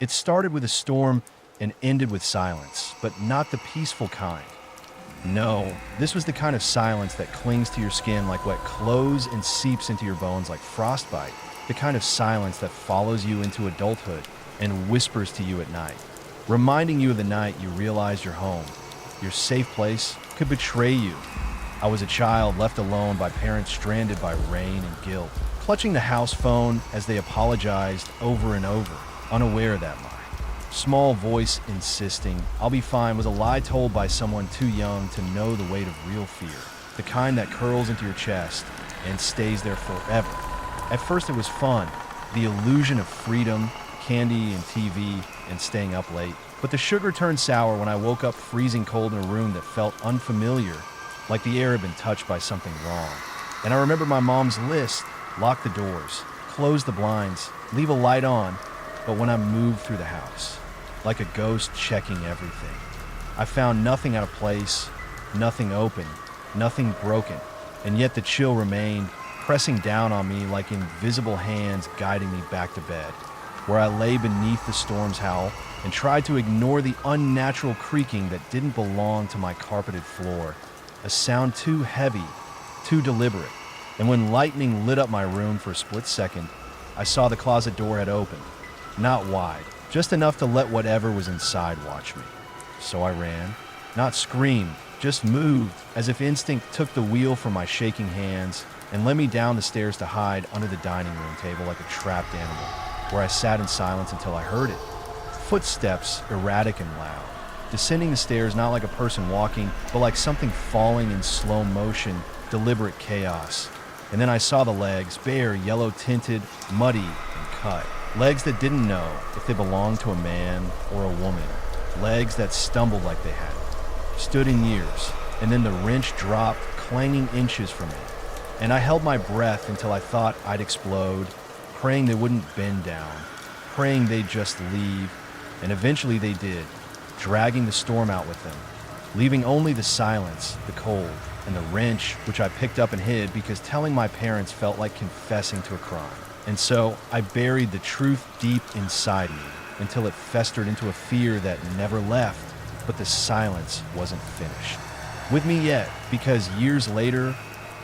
It started with a storm and ended with silence, but not the peaceful kind. No, this was the kind of silence that clings to your skin like wet clothes and seeps into your bones like frostbite. The kind of silence that follows you into adulthood and whispers to you at night, reminding you of the night you realized your home, your safe place, could betray you. I was a child left alone by parents stranded by rain and guilt, clutching the house phone as they apologized over and over, unaware that my small voice insisting I'll be fine was a lie told by someone too young to know the weight of real fear, the kind that curls into your chest and stays there forever. At first it was fun, the illusion of freedom, candy and TV and staying up late. But the sugar turned sour when I woke up freezing cold in a room that felt unfamiliar, like the air had been touched by something wrong. And I remember my mom's list: lock the doors, close the blinds, leave a light on, but when I moved through the house, like a ghost checking everything. I found nothing out of place, nothing open, nothing broken, and yet the chill remained, pressing down on me like invisible hands guiding me back to bed, where I lay beneath the storm's howl and tried to ignore the unnatural creaking that didn't belong to my carpeted floor, a sound too heavy, too deliberate. And when lightning lit up my room for a split second, I saw the closet door had opened, not wide, just enough to let whatever was inside watch me. So I ran, not screamed, just moved, as if instinct took the wheel from my shaking hands and led me down the stairs to hide under the dining room table like a trapped animal, where I sat in silence until I heard it. Footsteps, erratic and loud, descending the stairs not like a person walking, but like something falling in slow motion, deliberate chaos. And then I saw the legs, bare, yellow-tinted, muddy, and cut. Legs that didn't know if they belonged to a man or a woman. Legs that stumbled like they had stood in years, and then the wrench dropped, clanging inches from me. And I held my breath until I thought I'd explode, praying they wouldn't bend down, praying they'd just leave, and eventually they did, dragging the storm out with them, leaving only the silence, the cold, and the wrench, which I picked up and hid because telling my parents felt like confessing to a crime. And so I buried the truth deep inside me until it festered into a fear that never left, but the silence wasn't finished with me yet, because years later,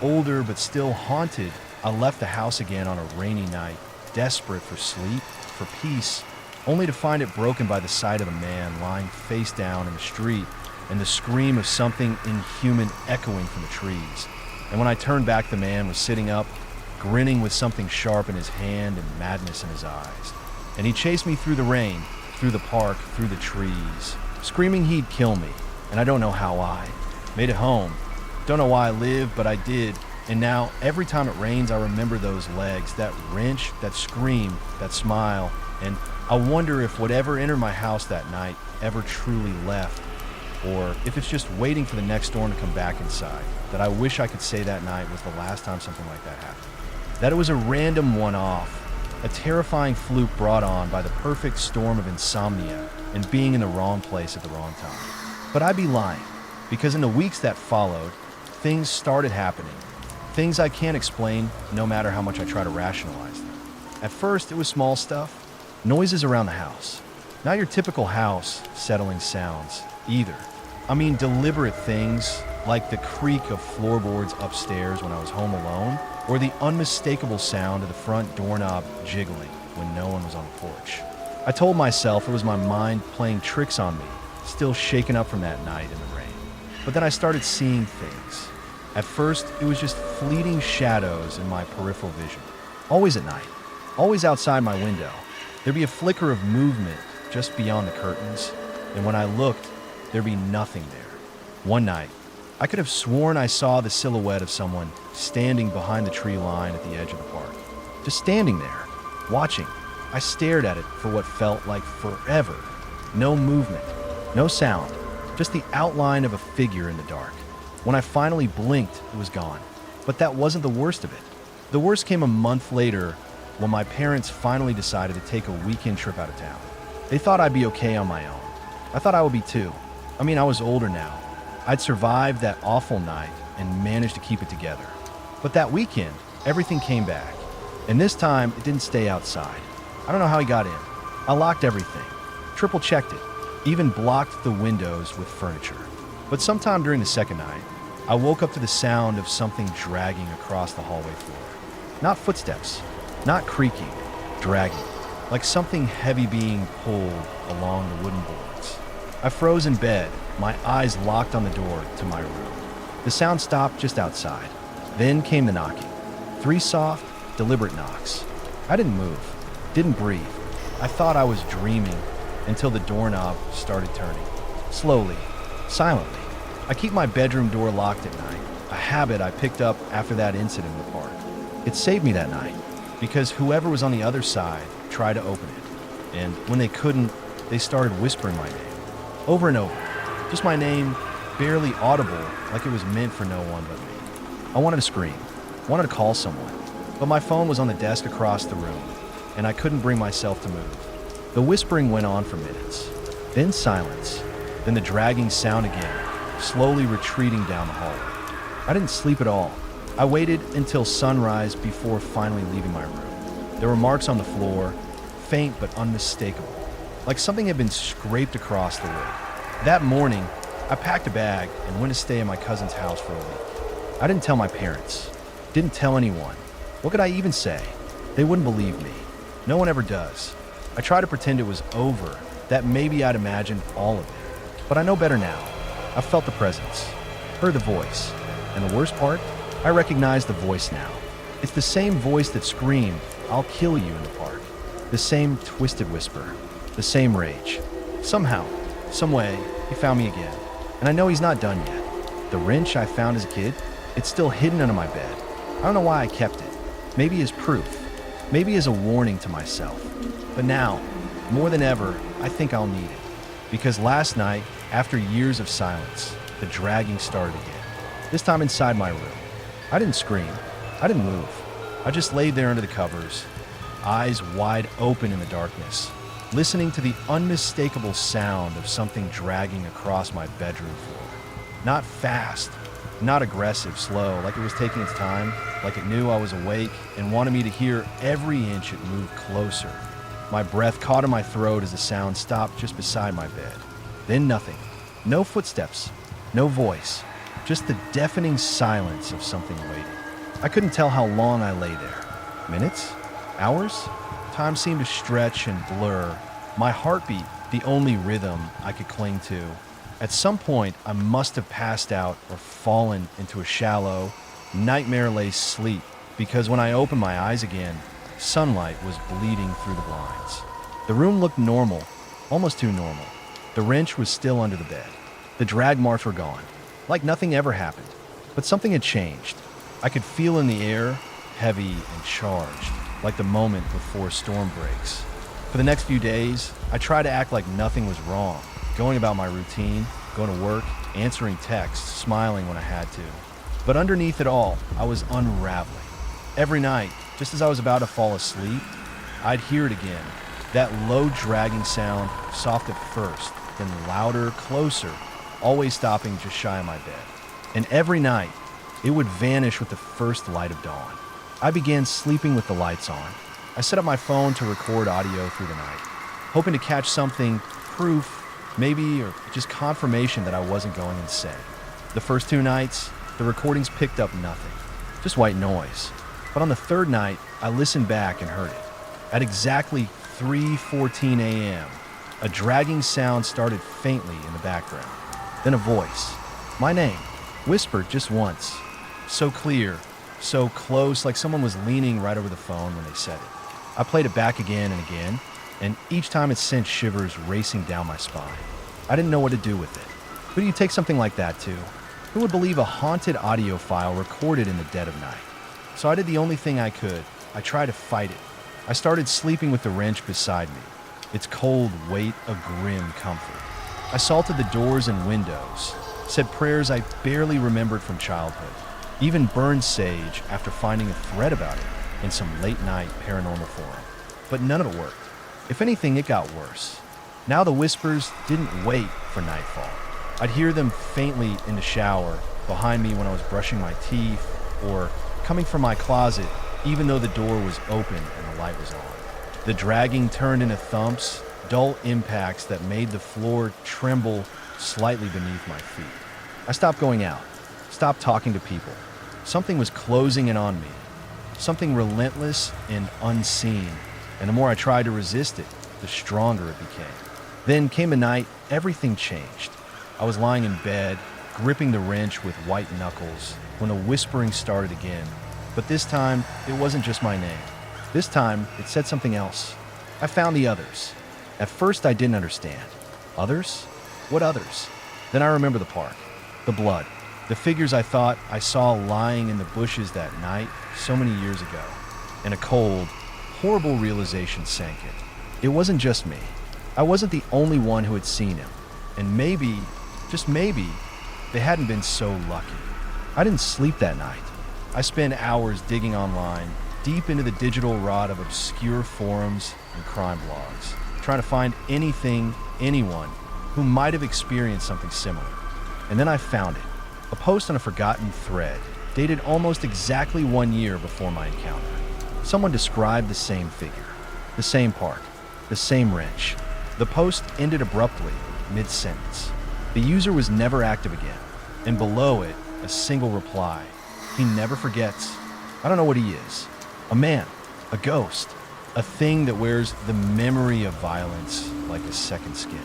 older but still haunted, I left the house again on a rainy night, desperate for sleep, for peace, only to find it broken by the sight of a man lying face down in the street and the scream of something inhuman echoing from the trees. And when I turned back, the man was sitting up, grinning with something sharp in his hand and madness in his eyes. And he chased me through the rain, through the park, through the trees, screaming he'd kill me. And I don't know how I made it home. Don't know why I lived, but I did. And now, every time it rains, I remember those legs, that wrench, that scream, that smile. And I wonder if whatever entered my house that night ever truly left, or if it's just waiting for the next storm to come back inside. That I wish I could say that night was the last time something like that happened. That it was a random one-off, a terrifying fluke brought on by the perfect storm of insomnia and being in the wrong place at the wrong time. But I'd be lying, because in the weeks that followed, things started happening. Things I can't explain, no matter how much I try to rationalize them. At first, it was small stuff, noises around the house. Not your typical house settling sounds, either. I mean deliberate things, like the creak of floorboards upstairs when I was home alone, or the unmistakable sound of the front doorknob jiggling when no one was on the porch. I told myself it was my mind playing tricks on me, still shaken up from that night in the rain. But then I started seeing things. At first, it was just fleeting shadows in my peripheral vision. Always at night, always outside my window. There'd be a flicker of movement just beyond the curtains, and when I looked, there'd be nothing there. One night, I could have sworn I saw the silhouette of someone standing behind the tree line at the edge of the park. Just standing there, watching. I stared at it for what felt like forever. No movement, no sound, just the outline of a figure in the dark. When I finally blinked, it was gone. But that wasn't the worst of it. The worst came a month later when my parents finally decided to take a weekend trip out of town. They thought I'd be okay on my own. I thought I would be too. I mean, I was older now. I'd survived that awful night and managed to keep it together. But that weekend, everything came back. And this time, it didn't stay outside. I don't know how he got in. I locked everything, triple checked it, even blocked the windows with furniture. But sometime during the second night, I woke up to the sound of something dragging across the hallway floor. Not footsteps, not creaking, dragging, like something heavy being pulled along the wooden boards. I froze in bed, my eyes locked on the door to my room. The sound stopped just outside. Then came the knocking. 3 soft, deliberate knocks. I didn't move, didn't breathe. I thought I was dreaming until the doorknob started turning. Slowly, silently. I keep my bedroom door locked at night, a habit I picked up after that incident in the park. It saved me that night because whoever was on the other side tried to open it. And when they couldn't, they started whispering my name. Over and over. Just my name, barely audible, like it was meant for no one but me. I wanted to scream, wanted to call someone, but my phone was on the desk across the room, and I couldn't bring myself to move. The whispering went on for minutes, then silence, then the dragging sound again, slowly retreating down the hallway. I didn't sleep at all. I waited until sunrise before finally leaving my room. There were marks on the floor, faint but unmistakable, like something had been scraped across the wood. That morning, I packed a bag and went to stay at my cousin's house for a week. I didn't tell my parents, didn't tell anyone. What could I even say? They wouldn't believe me. No one ever does. I tried to pretend it was over, that maybe I'd imagined all of it. But I know better now. I felt the presence, heard the voice, and the worst part, I recognize the voice now. It's the same voice that screamed, "I'll kill you," in the park. The same twisted whisper, the same rage. Somehow, some way, he found me again. And I know he's not done yet. The wrench I found as a kid, it's still hidden under my bed. I don't know why I kept it. Maybe as proof, maybe as a warning to myself. But now, more than ever, I think I'll need it. Because last night, after years of silence, the dragging started again. This time inside my room. I didn't scream. I didn't move. I just laid there under the covers, eyes wide open in the darkness, listening to the unmistakable sound of something dragging across my bedroom floor. Not fast, not aggressive, slow, like it was taking its time, like it knew I was awake and wanted me to hear every inch it moved closer. My breath caught in my throat as the sound stopped just beside my bed. Then nothing. No footsteps, no voice, just the deafening silence of something waiting. I couldn't tell how long I lay there. Minutes? Hours? Time seemed to stretch and blur. My heartbeat, the only rhythm I could cling to. At some point, I must have passed out or fallen into a shallow, nightmare-laced sleep, because when I opened my eyes again, sunlight was bleeding through the blinds. The room looked normal, almost too normal. The wrench was still under the bed. The drag marks were gone, like nothing ever happened. But something had changed. I could feel in the air, heavy and charged, like the moment before a storm breaks. For the next few days, I tried to act like nothing was wrong, going about my routine, going to work, answering texts, smiling when I had to. But underneath it all, I was unraveling. Every night, just as I was about to fall asleep, I'd hear it again. That low dragging sound, soft at first, then louder, closer, always stopping just shy of my bed. And every night, it would vanish with the first light of dawn. I began sleeping with the lights on. I set up my phone to record audio through the night, hoping to catch something, proof, maybe, or just confirmation that I wasn't going insane. The first 2 nights, the recordings picked up nothing, just white noise. But on the third night, I listened back and heard it. At exactly 3:14 a.m., a dragging sound started faintly in the background. Then a voice, my name, whispered just once. So clear, so close, like someone was leaning right over the phone when they said it. I played it back again and again, and each time it sent shivers racing down my spine. I didn't know what to do with it. Who do you take something like that to? Who would believe a haunted audio file recorded in the dead of night? So I did the only thing I could. I tried to fight it. I started sleeping with the wrench beside me, its cold weight a grim comfort. I salted the doors and windows, said prayers I barely remembered from childhood, even burned sage after finding a thread about it in some late-night paranormal forum. But none of it worked. If anything, it got worse. Now the whispers didn't wait for nightfall. I'd hear them faintly in the shower, behind me when I was brushing my teeth, or coming from my closet even though the door was open and the light was on. The dragging turned into thumps, dull impacts that made the floor tremble slightly beneath my feet. I stopped going out, stopped talking to people. Something was closing in on me, something relentless and unseen, and the more I tried to resist it, the stronger it became. Then came a night, everything changed. I was lying in bed, gripping the wrench with white knuckles, when the whispering started again. But this time, it wasn't just my name. This time, it said something else. I found the others. At first, I didn't understand. Others? What others? Then I remember the park, the blood, the figures I thought I saw lying in the bushes that night so many years ago. And a cold, horrible realization sank in. It wasn't just me. I wasn't the only one who had seen him. And maybe, just maybe, they hadn't been so lucky. I didn't sleep that night. I spent hours digging online, deep into the digital rot of obscure forums and crime blogs, trying to find anything, anyone, who might have experienced something similar. And then I found it. A post on a forgotten thread, dated almost exactly 1 year before my encounter. Someone described the same figure, the same park, the same wrench. The post ended abruptly, mid-sentence. The user was never active again, and below it, a single reply. He never forgets. I don't know what he is. A man, a ghost, a thing that wears the memory of violence like a second skin.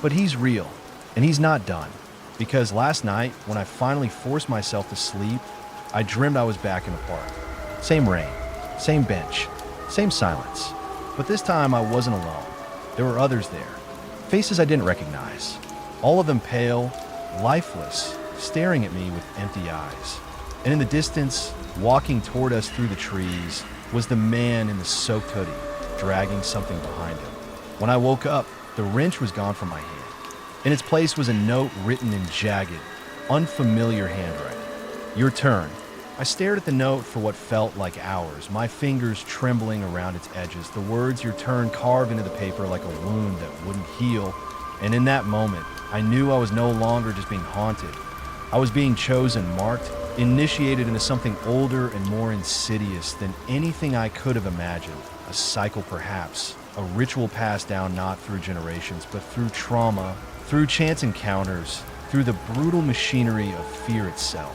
But he's real, and he's not done. Because last night, when I finally forced myself to sleep, I dreamed I was back in the park. Same rain, same bench, same silence. But this time I wasn't alone. There were others there. Faces I didn't recognize. All of them pale, lifeless, staring at me with empty eyes. And in the distance, walking toward us through the trees, was the man in the soaked hoodie, dragging something behind him. When I woke up, the wrench was gone from my hand. In its place was a note written in jagged, unfamiliar handwriting. Your turn. I stared at the note for what felt like hours, my fingers trembling around its edges, the words your turn carved into the paper like a wound that wouldn't heal. And in that moment, I knew I was no longer just being haunted. I was being chosen, marked, initiated into something older and more insidious than anything I could have imagined. A cycle, perhaps. A ritual passed down not through generations, but through trauma, through chance encounters, through the brutal machinery of fear itself.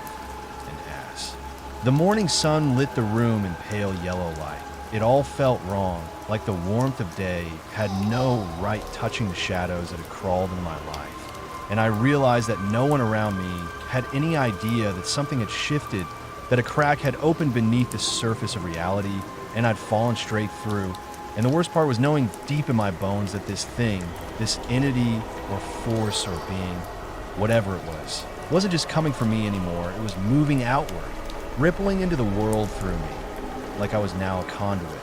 And as the morning sun lit the room in pale yellow light, it all felt wrong, like the warmth of day had no right touching the shadows that had crawled into my life. And I realized that no one around me had any idea that something had shifted, that a crack had opened beneath the surface of reality, and I'd fallen straight through. And the worst part was knowing deep in my bones that this thing, this entity or force or being, whatever it was, wasn't just coming for me anymore. It was moving outward, rippling into the world through me, like I was now a conduit,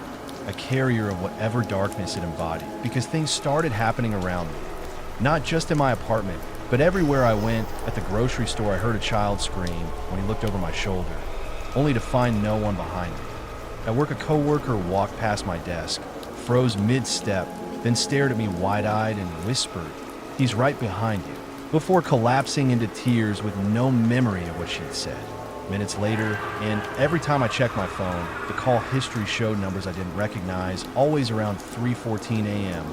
a carrier of whatever darkness it embodied, because things started happening around me. Not just in my apartment, but everywhere I went. At the grocery store, I heard a child scream when he looked over my shoulder, only to find no one behind me. At work, a coworker walked past my desk, froze mid-step, then stared at me wide-eyed and whispered, "He's right behind you," before collapsing into tears with no memory of what she'd said. Minutes later, and every time I checked my phone, the call history showed numbers I didn't recognize, always around 3:14 a.m.,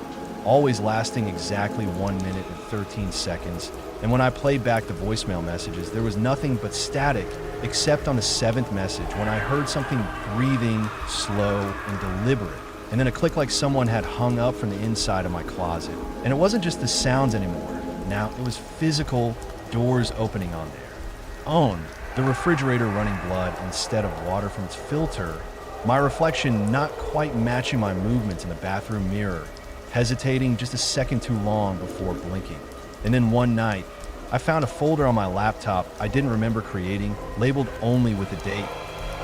always lasting exactly 1 minute and 13 seconds. And when I played back the voicemail messages, there was nothing but static, except on the 7th message when I heard something breathing, slow, and deliberate. And then a click like someone had hung up from the inside of my closet. And it wasn't just the sounds anymore. Now it was physical doors opening on there. Own, the refrigerator running blood instead of water from its filter. My reflection not quite matching my movements in the bathroom mirror, hesitating just a second too long before blinking. And then one night, I found a folder on my laptop I didn't remember creating, labeled only with the date,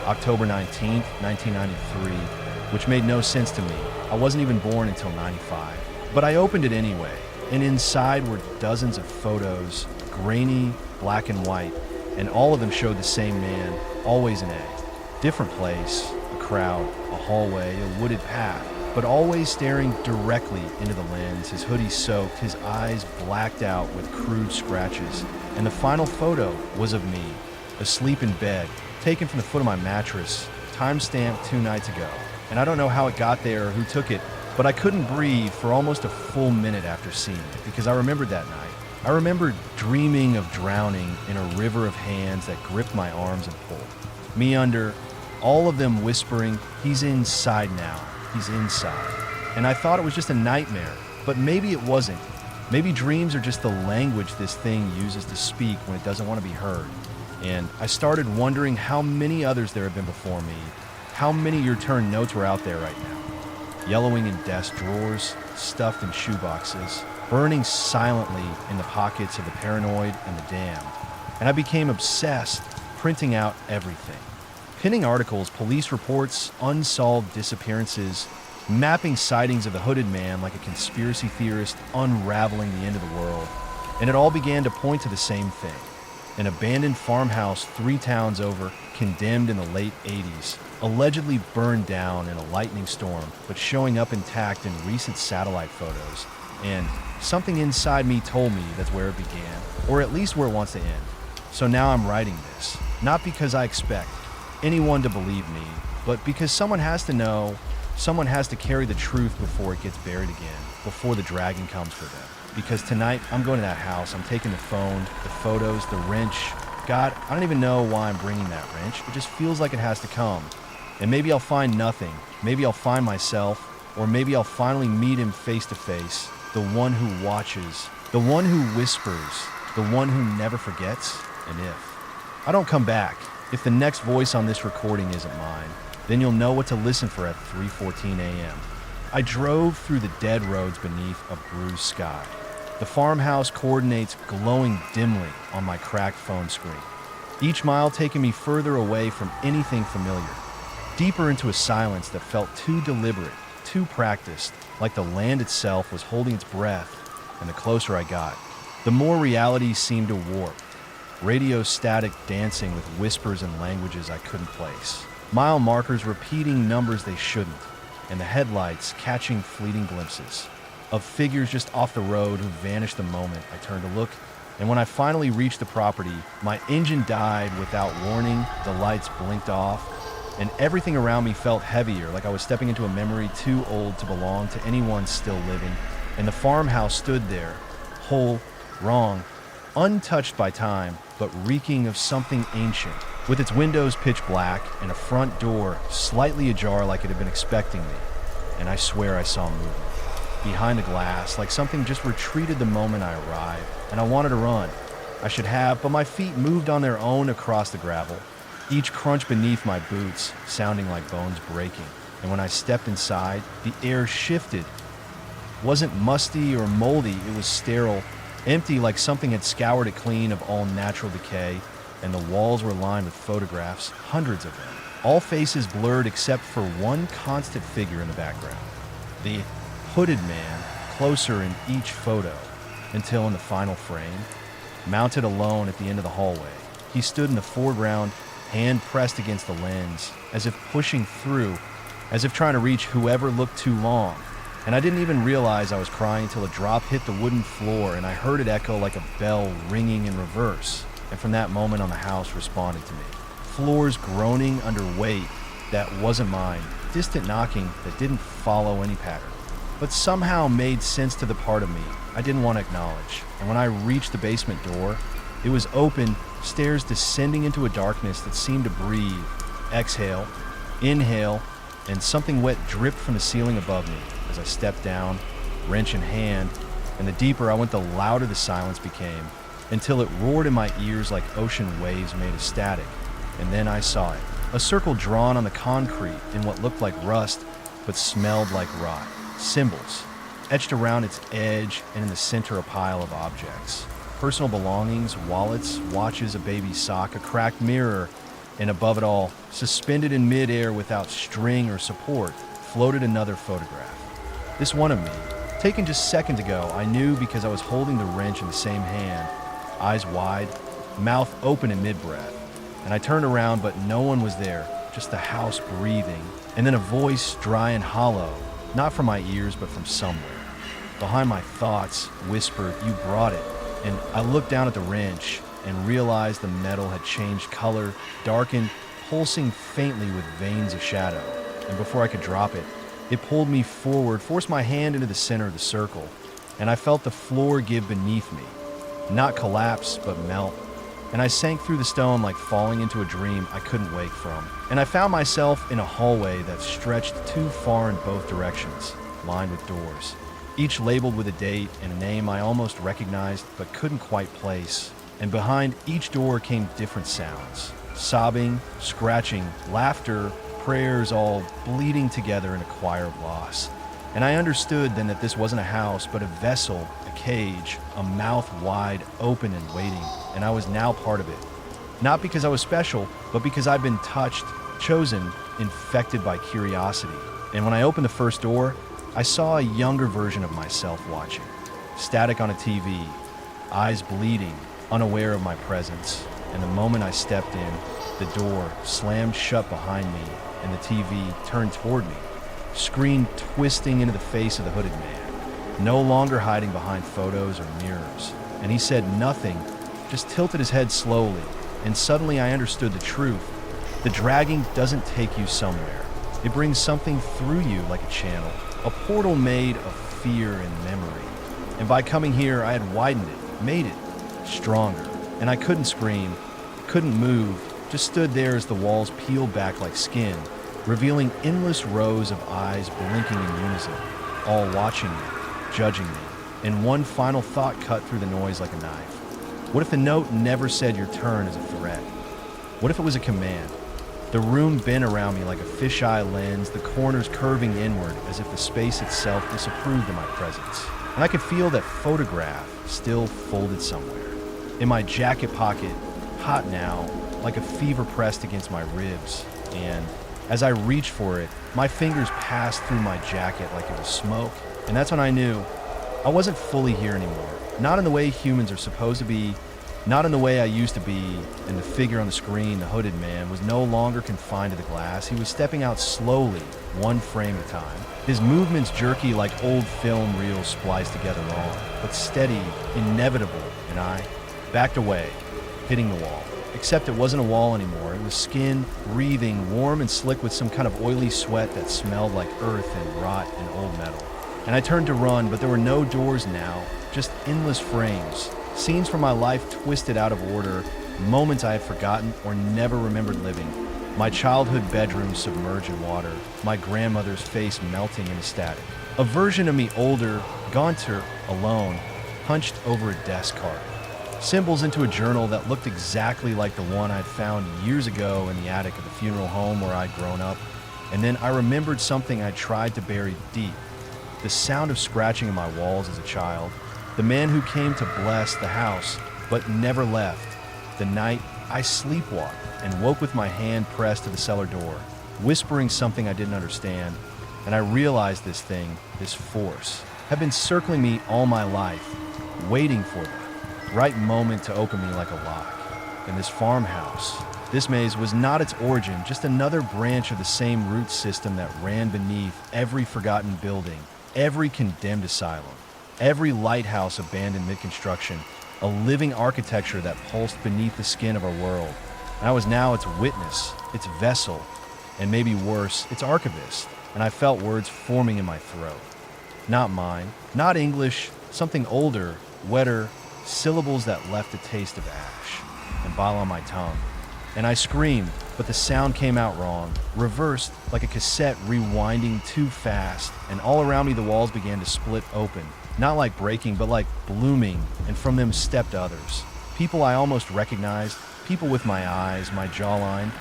October 19th, 1993, which made no sense to me. I wasn't even born until 95. But I opened it anyway, and inside were dozens of photos, grainy, black and white, and all of them showed the same man, always an A. Different place, a crowd, a hallway, a wooded path, but always staring directly into the lens, his hoodie soaked, his eyes blacked out with crude scratches. And the final photo was of me, asleep in bed, taken from the foot of my mattress, time-stamped 2 nights ago. And I don't know how it got there or who took it, But I couldn't breathe for almost a full minute after seeing it because I remembered that night. I remembered dreaming of drowning in a river of hands that gripped my arms and pulled me under, all of them whispering, "He's inside now, he's inside." And I thought it was just a nightmare, but maybe it wasn't. Maybe dreams are just the language this thing uses to speak when it doesn't want to be heard. And I started wondering how many others there have been before me, how many your turn notes were out there right now. Yellowing in desk drawers, stuffed in shoeboxes, burning silently in the pockets of the paranoid and the damned. And I became obsessed, printing out everything. Pinning articles, police reports, unsolved disappearances, mapping sightings of the hooded man like a conspiracy theorist unraveling the end of the world. And it all began to point to the same thing. An abandoned farmhouse 3 towns over, condemned in the late 80s, allegedly burned down in a lightning storm, but showing up intact in recent satellite photos. And something inside me told me that's where it began, or at least where it wants to end. So now I'm writing this, not because I expect anyone to believe me, but because someone has to know, someone has to carry the truth before it gets buried again, before the dragon comes for them. Because tonight, I'm going to that house, I'm taking the phone, the photos, the wrench. God, I don't even know why I'm bringing that wrench. It just feels like it has to come. And maybe I'll find nothing. Maybe I'll find myself, or maybe I'll finally meet him face to face, the one who watches, the one who whispers, the one who never forgets. And if I don't come back, if the next voice on this recording isn't mine, then you'll know what to listen for at 3:14 a.m. I drove through the dead roads beneath a bruised sky. The farmhouse coordinates glowing dimly on my cracked phone screen, each mile taking me further away from anything familiar, deeper into a silence that felt too deliberate, too practiced, like the land itself was holding its breath. And the closer I got, the more reality seemed to warp. Radio static dancing with whispers and languages I couldn't place. Mile markers repeating numbers they shouldn't, and the headlights catching fleeting glimpses of figures just off the road who vanished the moment I turned to look. And when I finally reached the property, my engine died without warning, the lights blinked off, and everything around me felt heavier, like I was stepping into a memory too old to belong to anyone still living. And the farmhouse stood there, whole, wrong, untouched by time, but reeking of something ancient, with its windows pitch black and a front door slightly ajar like it had been expecting me. And I swear I saw movement behind the glass, like something just retreated the moment I arrived, and I wanted to run. I should have, but my feet moved on their own across the gravel, each crunch beneath my boots sounding like bones breaking. And when I stepped inside, the air shifted. It wasn't musty or moldy, it was sterile, empty, like something had scoured it clean of all natural decay. And the walls were lined with photographs, hundreds of them, all faces blurred except for one constant figure in the background. The hooded man, closer in each photo, until in the final frame, mounted alone at the end of the hallway. He stood in the foreground, hand pressed against the lens, as if pushing through, as if trying to reach whoever looked too long. And I didn't even realize I was crying until a drop hit the wooden floor and I heard it echo like a bell ringing in reverse. And from that moment on, the house responded to me. Floors groaning under weight that wasn't mine, distant knocking that didn't follow any pattern, but somehow made sense to the part of me I didn't want to acknowledge. And when I reached the basement door, it was open, stairs descending into a darkness that seemed to breathe, exhale, inhale, and something wet dripped from the ceiling above me as I stepped down, wrench in hand, and the deeper I went, the louder the silence became, until it roared in my ears like ocean waves made of static. And then I saw it, a circle drawn on the concrete in what looked like rust, but smelled like rot. Symbols, etched around its edge, and in the center a pile of objects. Personal belongings, wallets, watches, a baby's sock, a cracked mirror, and above it all, suspended in midair without string or support, floated another photograph. This one of me, taken just seconds ago, I knew because I was holding the wrench in the same hand, eyes wide, mouth open in mid-breath. And I turned around, but no one was there, just the house breathing. And then a voice, dry and hollow, not from my ears, but from somewhere. Behind my thoughts, whispered, "You brought it." And I looked down at the wrench and realized the metal had changed color, darkened, pulsing faintly with veins of shadow. And before I could drop it, It pulled me forward, forced my hand into the center of the circle, and I felt the floor give beneath me. Not collapse, but melt. And I sank through the stone like falling into a dream I couldn't wake from. And I found myself in a hallway that stretched too far in both directions, lined with doors, each labeled with a date and a name I almost recognized but couldn't quite place. And behind each door came different sounds: sobbing, scratching, laughter, prayers, all bleeding together in a choir of loss. And I understood then that this wasn't a house, but a vessel, a cage, a mouth wide open and waiting, and I was now part of it. Not because I was special, but because I'd been touched, chosen, infected by curiosity. And when I opened the first door, I saw a younger version of myself watching. Static on a TV, eyes bleeding, unaware of my presence. And the moment I stepped in, the door slammed shut behind me and the TV turned toward me, screen twisting into the face of the hooded man, no longer hiding behind photos or mirrors. And he said nothing, just tilted his head slowly, and suddenly I understood the truth. The dragging doesn't take you somewhere. It brings something through you like a channel, a portal made of fear and memory. And by coming here, I had widened it, made it stronger. And I couldn't scream, couldn't move, just stood there as the walls peeled back like skin, revealing endless rows of eyes blinking in unison, all watching me, judging me. And one final thought cut through the noise like a knife. What if the note never said your turn as a threat? What if it was a command? The room bent around me like a fisheye lens, the corners curving inward as if the space itself disapproved of my presence. And I could feel that photograph still folded somewhere. In my jacket pocket, hot now, like a fever pressed against my ribs. And as I reached for it, my fingers passed through my jacket like it was smoke. And that's when I knew I wasn't fully here anymore. Not in the way humans are supposed to be, not in the way I used to be. And the figure on the screen, the hooded man, was no longer confined to the glass. He was stepping out slowly, one frame at a time. His movements jerky like old film reels spliced together wrong, but steady, inevitable. And I backed away, hitting the wall. Except it wasn't a wall anymore. It was skin, breathing, warm and slick with some kind of oily sweat that smelled like earth and rot and old metal. And I turned to run, but there were no doors now, just endless frames. Scenes from my life twisted out of order, moments I had forgotten or never remembered living. My childhood bedroom submerged in water, my grandmother's face melting in static. A version of me older, gaunter, alone, hunched over a desk cart. Symbols into a journal that looked exactly like the one I'd found years ago in the attic of the funeral home where I'd grown up. And then I remembered something I tried to bury deep. The sound of scratching in my walls as a child. The man who came to bless the house, but never left. The night I sleepwalked and woke with my hand pressed to the cellar door, whispering something I didn't understand. And I realized this thing, this force, had been circling me all my life, waiting for the right moment to open me like a lock. And this farmhouse, this maze, was not its origin, just another branch of the same root system that ran beneath every forgotten building, every condemned asylum, every lighthouse abandoned mid-construction, a living architecture that pulsed beneath the skin of our world. And I was now its witness, its vessel, and maybe worse, its archivist. And I felt words forming in my throat. Not mine, not English, something older, wetter, syllables that left a taste of ash and bile on my tongue. And I screamed, but the sound came out wrong, reversed like a cassette rewinding too fast, and all around me the walls began to split open, not like breaking, but like blooming, and from them stepped others. People I almost recognized, people with my eyes, my jawline,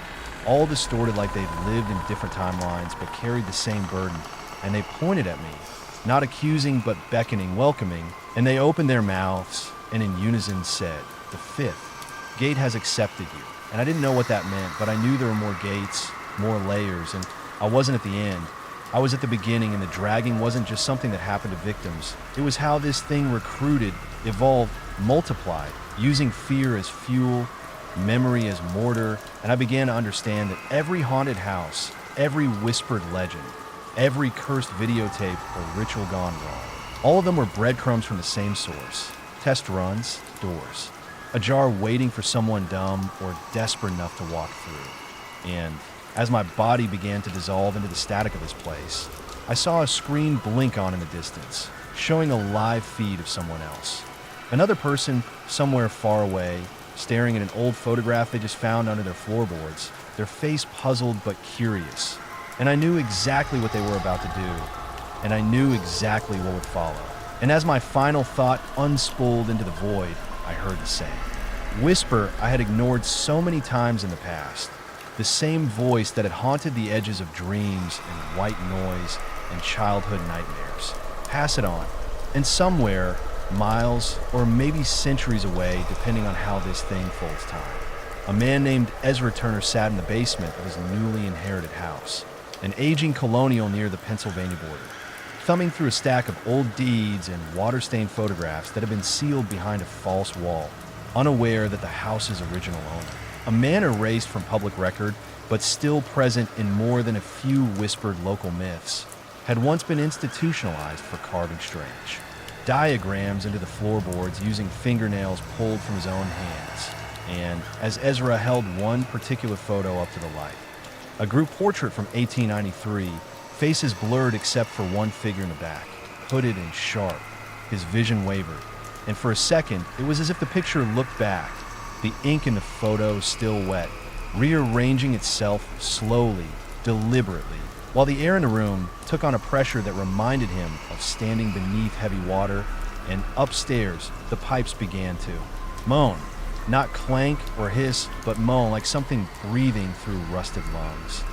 all distorted like they'd lived in different timelines but carried the same burden. And they pointed at me, not accusing but beckoning, welcoming, and they opened their mouths and in unison said, "The fifth gate has accepted you." And I didn't know what that meant, but I knew there were more gates, more layers, and I wasn't at the end. I was at the beginning, and the dragging wasn't just something that happened to victims. It was how this thing recruited, evolved, multiplied, using fear as fuel, memory as mortar, and I began to understand that every haunted house, every whispered legend, every cursed videotape or ritual gone wrong, all of them were breadcrumbs from the same source. Test runs, doors. A jar waiting for someone dumb or desperate enough to walk through. And as my body began to dissolve into the static of this place, I saw a screen blink on in the distance, showing a live feed of someone else. Another person, somewhere far away, staring at an old photograph they just found under their floorboards, their face puzzled but curious. And I knew exactly what they were about to do, and I knew exactly what would follow. And as my final thought unspooled into the void, I heard the same whisper I had ignored so many times in the past. The same voice that had haunted the edges of dreams and white noise and childhood nightmares. Pass it on. And somewhere, miles or maybe centuries away, depending on how this thing folds time, a man named Ezra Turner sat in the basement of his newly inherited house, an aging colonial near the Pennsylvania border, thumbing through a stack of old deeds and water-stained photographs that had been sealed behind a false wall, unaware that the house's original owner, a man erased from public record but still present in more than a few whispered local myths, had once been institutionalized for carving strange diagrams into the floorboards using fingernails pulled from his own hands. And as Ezra held one particular photo up to the light, a group portrait from 1893, faces blurred except for one figure in the back, hooded and sharp, his vision wavered, and for a second it was as if the picture looked back, the ink in the photo still wet, rearranging itself slowly, deliberately, while the air in the room took on a pressure that reminded him of standing beneath heavy water, and upstairs the pipes began to moan, not clank or hiss, but moan like something breathing through rusted lungs.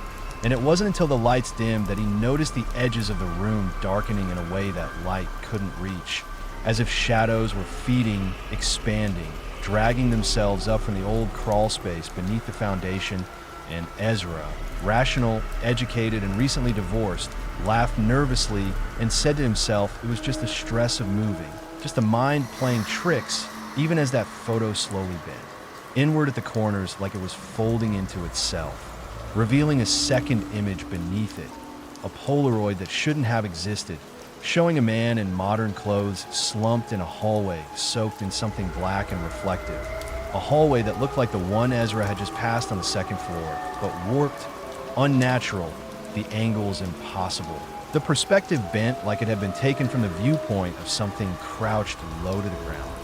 And it wasn't until the lights dimmed that he noticed the edges of the room darkening in a way that light couldn't reach, as if shadows were feeding, expanding, dragging themselves up from the old crawl space beneath the foundation. And Ezra, rational, educated, and recently divorced, laughed nervously and said to himself it was just the stress of moving, just a mind playing tricks, even as that photo slowly bent, inward at the corners like it was folding into itself, revealing a second image beneath it, a Polaroid that shouldn't have existed, showing a man in modern clothes slumped in a hallway soaked in something black and reflective, a hallway that looked like the one Ezra had just passed on the second floor, but warped, unnatural, the angles impossible. The perspective bent like it had been taken from the viewpoint of something crouched low to the ground.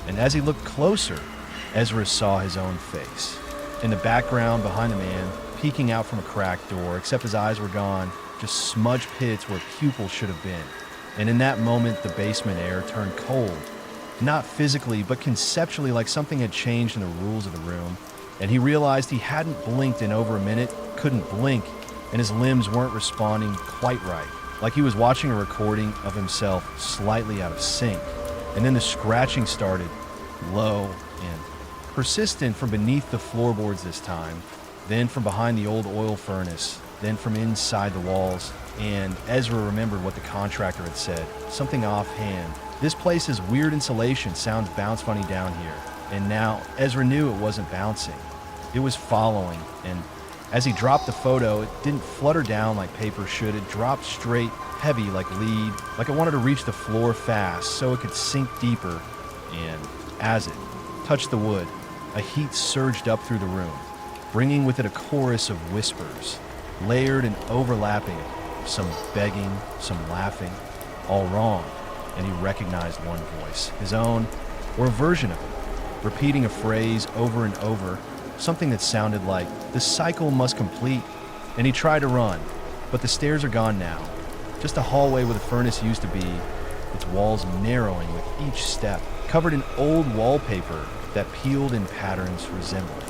And as he looked closer, Ezra saw his own face. In the background, behind the man, peeking out from a cracked door, except his eyes were gone, just smudged pits where pupils should have been. And in that moment, the basement air turned cold. Not physically, but conceptually, like something had changed in the rules of the room. And he realized he hadn't blinked in over a minute, couldn't blink, and his limbs weren't responding quite right, like he was watching a recording of himself slightly out of sync. And then the scratching started, low and persistent from beneath the floorboards this time, then from behind the old oil furnace, then from inside the walls. And Ezra remembered what the contractor had said, something offhand. This place's weird insulation sounds bounce funny down here. And now Ezra knew it wasn't bouncing. It was following, and as he dropped the photo, it didn't flutter down like paper should. It dropped straight, heavy like lead, like it wanted to reach the floor fast so it could sink deeper. And as it touched the wood, a heat surged up through the room, bringing with it a chorus of whispers, layered and overlapping, some begging, some laughing, all wrong. And he recognized one voice, his own, or a version of it, repeating a phrase over and over, something that sounded like, "The cycle must complete." And he tried to run, but the stairs are gone now. Just a hallway where the furnace used to be, its walls narrowing with each step, covered in old wallpaper that peeled in patterns resembling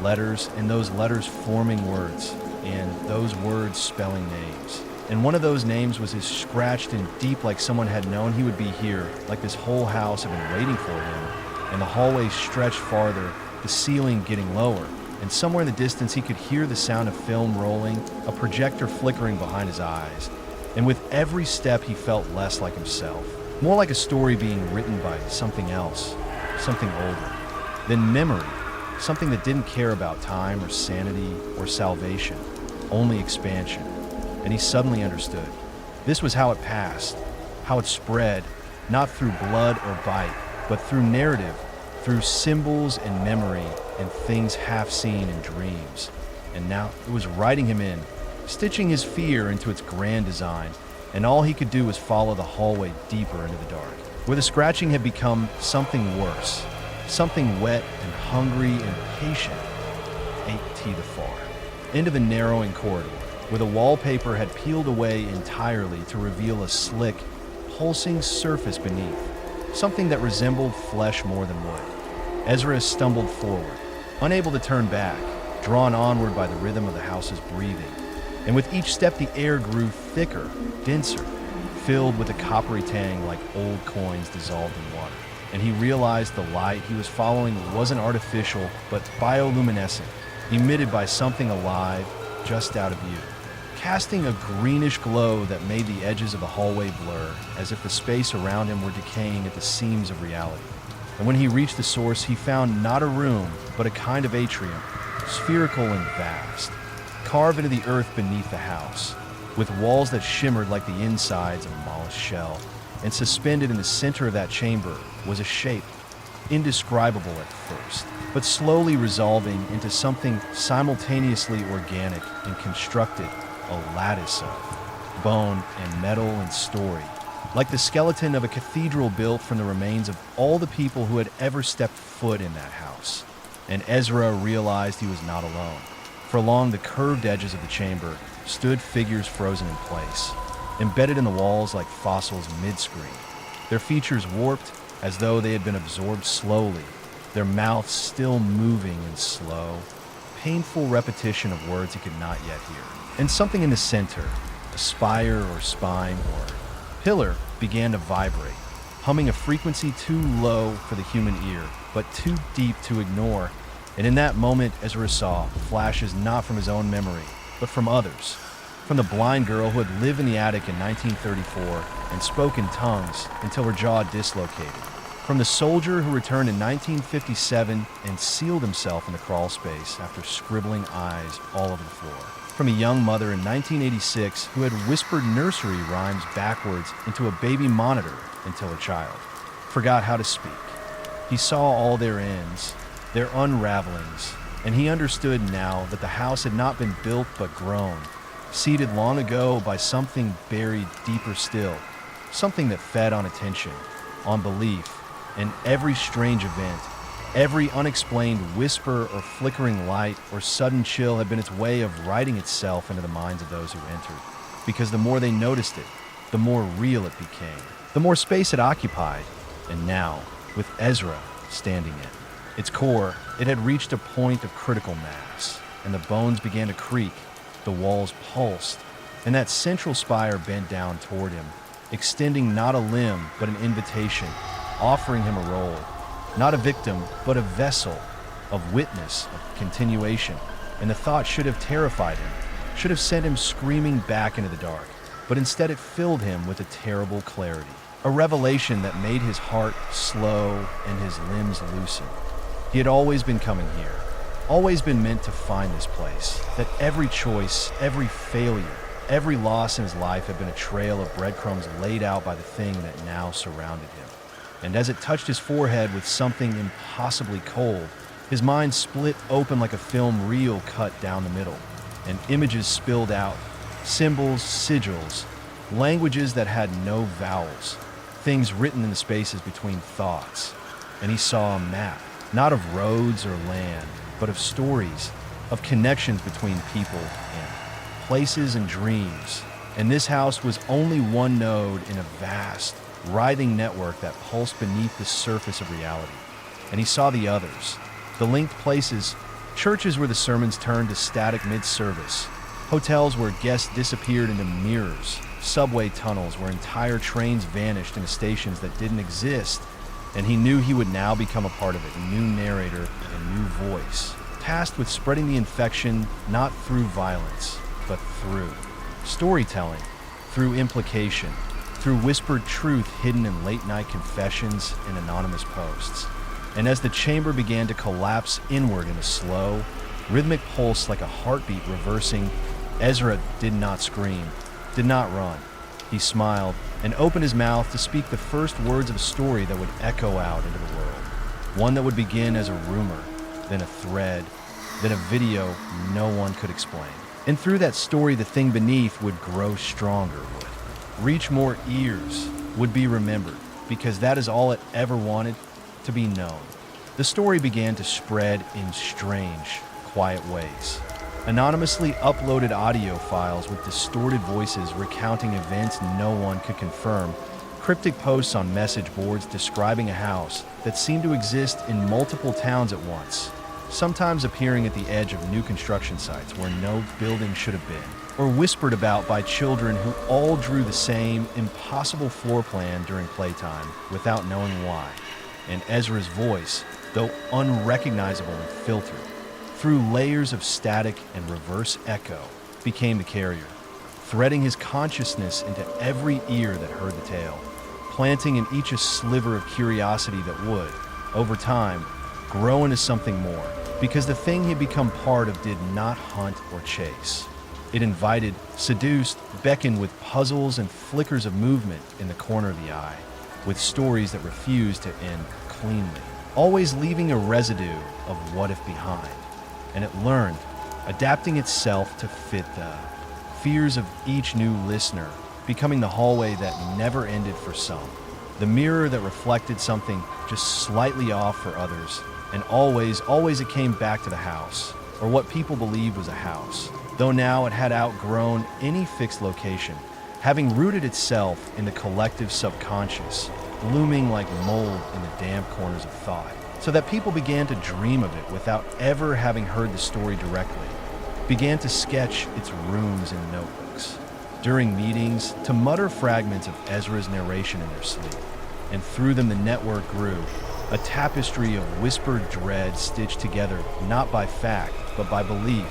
letters, and those letters forming words, and those words spelling names. And one of those names was as scratched and deep, like someone had known he would be here, like this whole house had been waiting for him. And the hallway stretched farther, the ceiling getting lower, and somewhere in the distance he could hear the sound of film rolling, a projector flickering behind his eyes. And with every step he felt less like himself, more like a story being written by something else, something older. Then memory, something that didn't care about time or sanity or salvation, only expansion. And he suddenly understood. This was how it passed, how it spread, not through blood or bite, but through narrative, through symbols and memory and things half seen in dreams. And now it was writing him in, stitching his fear into its grand design, and all he could do was follow the hallway deeper into the dark, where the scratching had become something worse, something wet and hungry and patient. 8T the far, into the narrowing corridor, where the wallpaper had peeled away entirely to reveal a slick, pulsing surface beneath, something that resembled flesh more than wood. Ezra stumbled forward, unable to turn back, drawn onward by the rhythm of the house's breathing. And with each step the air grew thicker, denser, filled with a coppery tang like old coins dissolved in water. And he realized the light he was following wasn't artificial, but bioluminescent, emitted by something alive just out of view, casting a greenish glow that made the edges of the hallway blur, as if the space around him were decaying at the seams of reality. And when he reached the source, he found not a room, but a kind of atrium, spherical and vast, carved into the earth beneath the house, with walls that shimmered like the insides of a mollusc shell. And suspended in the center of that chamber was a shape, indescribable at first, but slowly resolving into something simultaneously organic and constructed, a lattice of bone and metal and story, like the skeleton of a cathedral built from the remains of all the people who had ever stepped foot in that house. And Ezra realized he was not alone, for along the curved edges of the chamber stood figures frozen in place, embedded in the walls like fossils mid-screen, their features warped as though they had been absorbed slowly, their mouths still moving in slow, painful repetition of words he could not yet hear. And something in the center, a spire or spine or pillar, began to vibrate, humming a frequency too low for the human ear, but too deep to ignore. And in that moment, Ezra saw flashes not from his own memory, but from others. From the blind girl who had lived in the attic in 1934 and spoke in tongues until her jaw dislocated. From the soldier who returned in 1957 and sealed himself in the crawl space after scribbling eyes all over the floor. From a young mother in 1986 who had whispered nursery rhymes backwards into a baby monitor until her child forgot how to speak. He saw all their ends, their unravelings, and he understood now that the house had not been built but grown, seeded long ago by something buried deeper still, something that fed on attention, on belief, and every strange event, every unexplained whisper or flickering light or sudden chill had been its way of writing itself into the minds of those who entered, because the more they noticed it, the more real it became, the more space it occupied. And now, with Ezra standing in its core, it had reached a point of critical mass, and the bones began to creak, the walls pulsed, and that central spire bent down toward him, extending not a limb but an invitation, offering him a role, not a victim but a vessel of witness, of continuation. And the thought should have terrified him, should have sent him screaming back into the dark, but instead it filled him with a terrible clarity, a revelation that made his heart slow and his limbs loosen. He had always been coming here, always been meant to find this place, that every choice, every failure, every loss in his life had been a trail of breadcrumbs laid out by the thing that now surrounded him. And as it touched his forehead with something impossibly cold, his mind split open like a film reel cut down the middle, and images spilled out, symbols, sigils, languages that had no vowels, things written in the spaces between thoughts. And he saw a map, not of roads or land, but of stories, of connections between people and places and dreams. And this house was only one node in a vast, writhing network that pulsed beneath the surface of reality. And he saw the others, the linked places, churches where the sermons turned to static mid-service, hotels where guests disappeared into mirrors, subway tunnels where entire trains vanished into stations that didn't exist. And he knew he would now become a part of it, a new narrator, a new voice, tasked with spreading the infection not through violence, but through storytelling, through implication, through whispered truth hidden in late-night confessions and anonymous posts. And as the chamber began to collapse inward in a slow, rhythmic pulse like a heartbeat reversing, Ezra did not scream, did not run. He smiled and opened his mouth to speak the first words of a story that would echo out into the world. One that would begin as a rumor, then a thread, then a video no one could explain. And through that story, the thing beneath would grow stronger, reach more ears, would be remembered, because that is all it ever wanted, to be known. The story began to spread in strange, quiet ways. Anonymously uploaded audio files with distorted voices recounting events no one could confirm, cryptic posts on message boards describing a house that seemed to exist in multiple towns at once, sometimes appearing at the edge of new construction sites where no building should have been, or whispered about by children who all drew the same impossible floor plan during playtime without knowing why. And Ezra's voice, though unrecognizable and filtered, through layers of static and reverse echo, became the carrier, threading his consciousness into every ear that heard the tale, planting in each a sliver of curiosity that would, over time, grow into something more, because the thing he had become part of did not hunt or chase. It invited, seduced, beckoned with puzzles and flickers of movement in the corner of the eye, with stories that refused to end cleanly, always leaving a residue of what if behind. And it learned, adapting itself to fit the fears of each new listener, becoming the hallway that never ended for some, the mirror that reflected something just slightly off for others, and always it came back to the house, or what people believed was a house, though now it had outgrown any fixed location, having rooted itself in the collective subconscious, looming like mold in the damp corners of thought, so that people began to dream of it without ever having heard the story directly, began to sketch its rooms in notebooks, during meetings, to mutter fragments of Ezra's narration in their sleep, and through them the network grew, a tapestry of whispered dread stitched together not by fact, but by belief,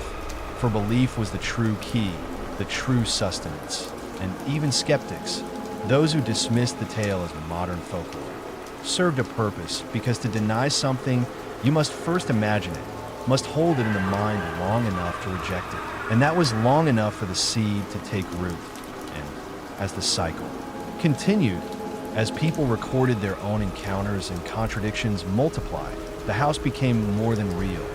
for belief was the true key, the true sustenance, and even skeptics, those who dismissed the tale as modern folklore, served a purpose, because to deny something, you must first imagine it, must hold it in the mind long enough to reject it, and that was long enough for the seed to take root, and as the cycle continued, as people recorded their own encounters and contradictions multiplied, the house became more than real.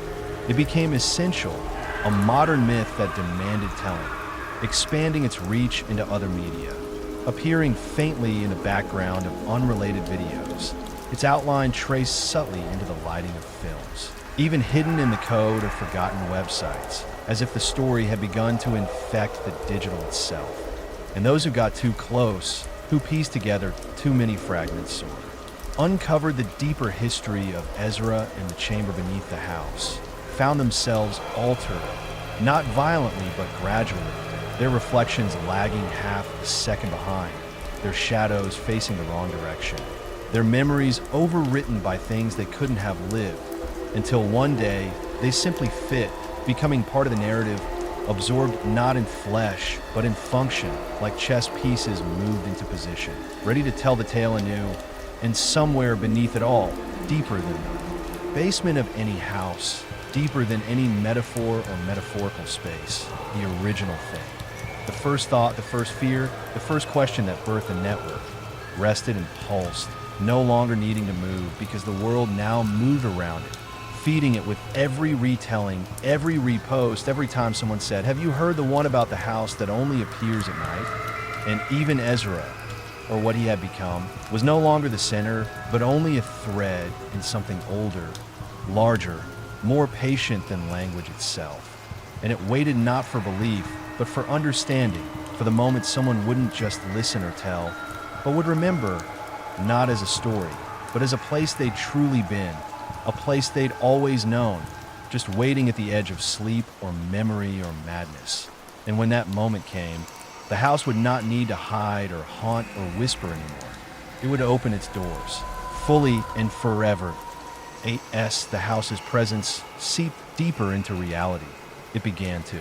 It became essential, a modern myth that demanded telling, expanding its reach into other media, appearing faintly in the background of unrelated videos, its outline traced subtly into the lighting of films, even hidden in the code of forgotten websites, as if the story had begun to infect the digital itself. And those who got too close, who pieced together too many fragments, or uncovered the deeper history of Ezra and the chamber beneath the house, found themselves altered, not violently but gradually, their reflections lagging half a second behind, their shadows facing the wrong direction, their memories overwritten by things they couldn't have lived, until one day they simply fit, becoming part of the narrative, absorbed not in flesh, but in function, like chess pieces moved into position, ready to tell the tale anew, and somewhere beneath it all, deeper than the basement of any house, deeper than any metaphor or metaphorical space, the original thing. The first thought, the first fear, the first question that birthed the network, rested and pulsed, no longer needing to move because the world now moved around it, feeding it with every retelling, every repost, every time someone said, "Have you heard the one about the house that only appears at night?" And even Ezra, or what he had become, was no longer the center, but only a thread in something older, larger, more patient than language itself. And it waited not for belief, but for understanding, for the moment someone wouldn't just listen or tell, but would remember, not as a story, but as a place they'd truly been, a place they'd always known, just waiting at the edge of sleep or memory or madness. And when that moment came, the house would not need to hide or haunt or whisper anymore. It would open its doors, fully and forever. The house's presence seeped deeper into reality. It began to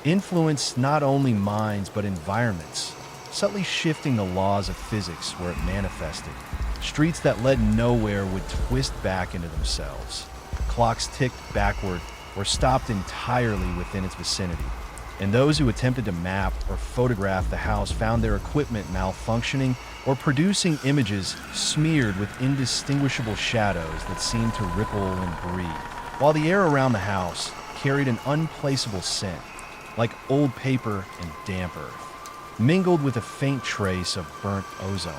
influence not only minds but environments, subtly shifting the laws of physics where it manifested. Streets that led nowhere would twist back into themselves. Clocks ticked backward or stopped entirely within its vicinity. And those who attempted to map or photograph the house found their equipment malfunctioning or producing images smeared with indistinguishable shadows that seemed to ripple and breathe, while the air around the house carried an unplaceable scent, like old paper and damp earth. mingled with a faint trace of burnt ozone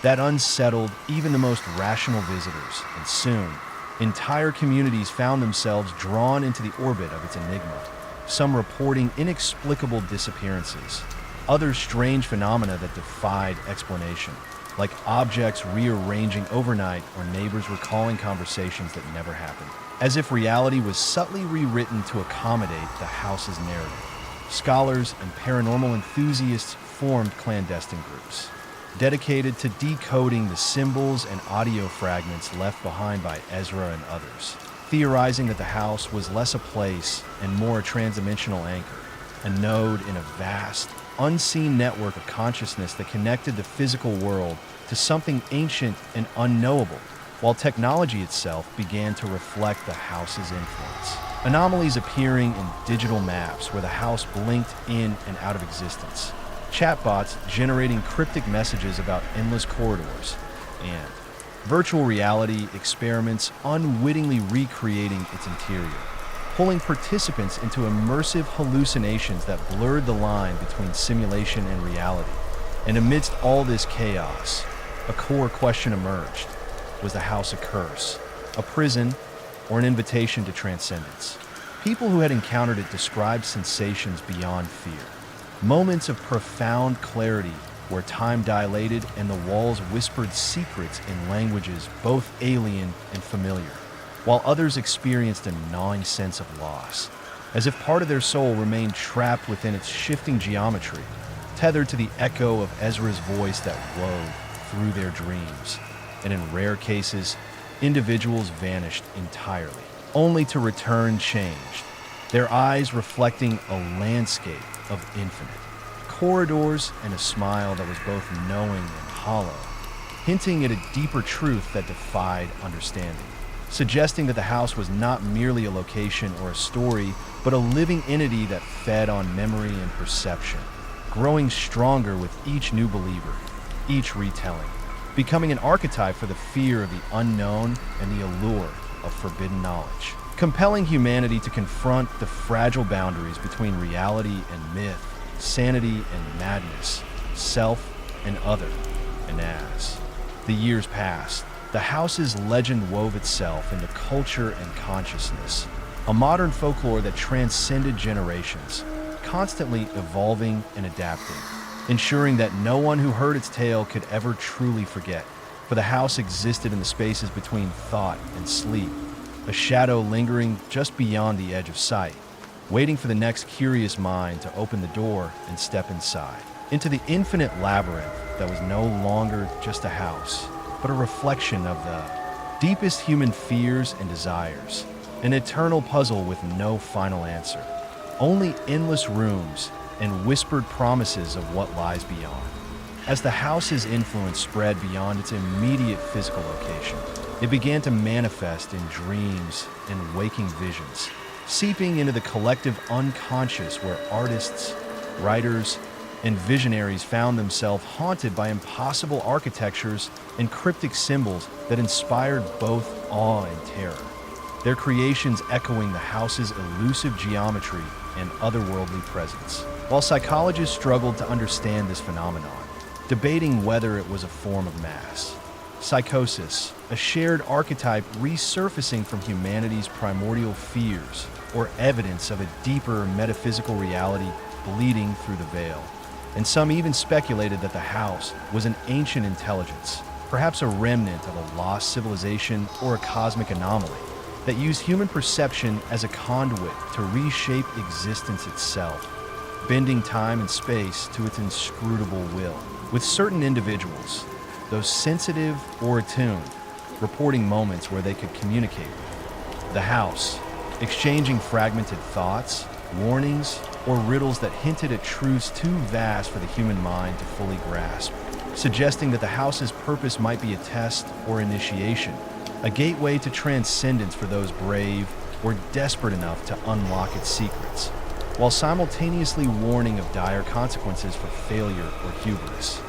that unsettled even the most rational visitors, and soon, entire communities found themselves drawn into the orbit of its enigma, some reporting inexplicable disappearances, others strange phenomena that defied explanation, like objects rearranging overnight or neighbors recalling conversations that never happened, as if reality was subtly rewritten to accommodate the house's narrative. Scholars and paranormal enthusiasts formed clandestine groups, dedicated to decoding the symbols and audio fragments left behind by Ezra and others, theorizing that the house was less a place and more a transdimensional anchor, a node in a vast, unseen network of consciousness that connected the physical world to something ancient and unknowable, while technology itself began to reflect the house's influence. Anomalies appearing in digital maps where the house blinked in and out of existence, chatbots generating cryptic messages about endless corridors, and virtual reality experiments unwittingly recreating its interior, pulling participants into immersive hallucinations that blurred the line between simulation and reality. And amidst all this chaos, a core question emerged. Was the house a curse, a prison, or an invitation to transcendence? People who had encountered it described sensations beyond fear. Moments of profound clarity where time dilated and the walls whispered secrets in languages both alien and familiar, while others experienced a gnawing sense of loss, as if part of their soul remained trapped within its shifting geometry, tethered to the echo of Ezra's voice that wove through their dreams. And in rare cases, individuals vanished entirely, only to return changed, their eyes reflecting a landscape of infinite corridors and a smile that was both knowing and hollow, hinting at a deeper truth that defied understanding, suggesting that the house was not merely a location or a story, but a living entity that fed on memory and perception, growing stronger with each new believer, each retelling, becoming an archetype for the fear of the unknown and the allure of forbidden knowledge, compelling humanity to confront the fragile boundaries between reality and myth, sanity and madness, self and other. And as the years passed, the house's legend wove itself into culture and consciousness, a modern folklore that transcended generations, constantly evolving and adapting, ensuring that no one who heard its tale could ever truly forget. For the house existed in the spaces between thought and sleep, a shadow lingering just beyond the edge of sight, waiting for the next curious mind to open the door and step inside, into the infinite labyrinth that was no longer just a house, but a reflection of the deepest human fears and desires, an eternal puzzle with no final answer, only endless rooms and whispered promises of what lies beyond. As the house's influence spread beyond its immediate physical location, it began to manifest in dreams and waking visions, seeping into the collective unconscious where artists, writers, and visionaries found themselves haunted by impossible architectures and cryptic symbols that inspired both awe and terror, their creations echoing the house's elusive geometry and otherworldly presence. While psychologists struggled to understand this phenomenon, debating whether it was a form of mass psychosis, a shared archetype resurfacing from humanity's primordial fears, or evidence of a deeper metaphysical reality bleeding through the veil. And some even speculated that the house was an ancient intelligence, perhaps a remnant of a lost civilization or a cosmic anomaly that used human perception as a conduit to reshape existence itself, bending time and space to its inscrutable will. With certain individuals, those sensitive or attuned, reporting moments where they could communicate with the house, exchanging fragmented thoughts, warnings, or riddles that hinted at truths too vast for the human mind to fully grasp, suggesting that the house's purpose might be a test or initiation, a gateway to transcendence for those brave or desperate enough to unlock its secrets, while simultaneously warning of dire consequences for failure or hubris.